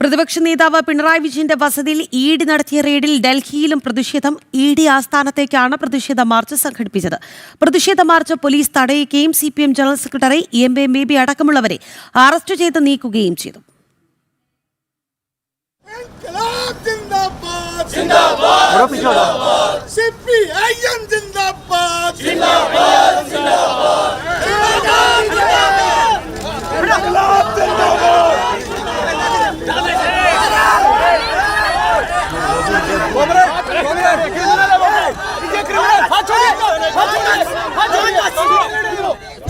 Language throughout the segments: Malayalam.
പ്രതിപക്ഷ നേതാവ് പിണറായി വിജയന്റെ വസതിയിൽ ഇഡി നടത്തിയ റെയ്ഡിൽ ഡൽഹിയിലും പ്രതിഷേധം. ഇഡി ആസ്ഥാനത്തേക്കാണ് പ്രതിഷേധ മാർച്ച് സംഘടിപ്പിച്ചത്. പ്രതിഷേധ മാർച്ച് പോലീസ് തടയുകയും CPM general secretary M A. Baby അടക്കമുള്ളവരെ അറസ്റ്റ് ചെയ്ത് നീക്കുകയും ചെയ്തു.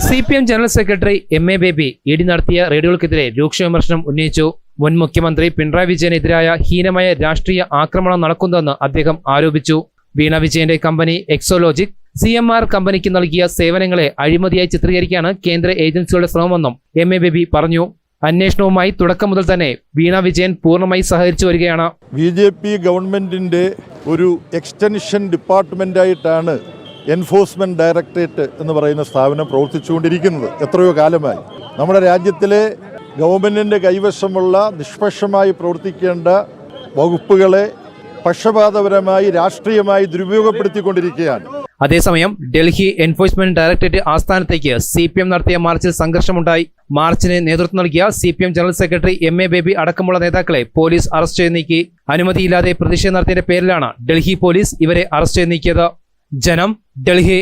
CPM general secretary M A. Baby ED നടത്തിയ റെയ്ഡുകൾക്കെതിരെ രൂക്ഷ വിമർശനം ഉന്നയിച്ചു. മുൻ മുഖ്യമന്ത്രി പിണറായി വിജയനെതിരായ ഹീനമായ രാഷ്ട്രീയ ആക്രമണം നടക്കുന്നതെന്ന് അദ്ദേഹം ആരോപിച്ചു. വീണ വിജയന്റെ കമ്പനി എക്സോലോജിക് CMR കമ്പനിക്ക് നൽകിയ സേവനങ്ങളെ അഴിമതിയായി ചിത്രീകരിക്കാനാണ് കേന്ദ്ര ഏജൻസികളുടെ ശ്രമമെന്നും എം.എ. ബേബി പറഞ്ഞു. അന്വേഷണവുമായി തുടക്കം മുതൽ തന്നെ വീണ വിജയൻ പൂർണ്ണമായി സഹകരിച്ചു വരികയാണ്. BJP ഗവൺമെന്റിന്റെ ഒരു എക്സ്റ്റൻഷൻ ഡിപ്പാർട്ട്മെന്റായിട്ടാണ് എൻഫോഴ്സ്മെന്റ് ഡയറക്ടറേറ്റ് എന്ന് പറയുന്ന സ്ഥാപനം പ്രവർത്തിച്ചുകൊണ്ടിരിക്കുന്നത്. എത്രയോ കാലമായി നമ്മുടെ രാജ്യത്തിലെ ഗവൺമെന്റിന്റെ കൈവശമുള്ള നിഷ്പക്ഷമായി പ്രവർത്തിക്കേണ്ട വകുപ്പുകളെ പക്ഷപാതപരമായി രാഷ്ട്രീയമായി ദുരുപയോഗപ്പെടുത്തിക്കൊണ്ടിരിക്കുകയാണ്. അതേസമയം ഡൽഹി എൻഫോഴ്സ്മെന്റ് ഡയറക്ടറേറ്റ് ആസ്ഥാനത്തേക്ക് CPM നടത്തിയ മാർച്ചിൽ സംഘർഷമുണ്ടായി. മാർച്ചിന് നേതൃത്വം നൽകിയ CPM general secretary M A. Baby അടക്കമുള്ള നേതാക്കളെ പോലീസ് അറസ്റ്റ് ചെയ്ത് നീക്കി. അനുമതിയില്ലാതെ പ്രതിഷേധം നടത്തിയതിന്റെ പേരിലാണ് ഡൽഹി പോലീസ് ഇവരെ അറസ്റ്റ് ചെയ്ത് നീക്കിയത്. ജനം, ഡൽഹി.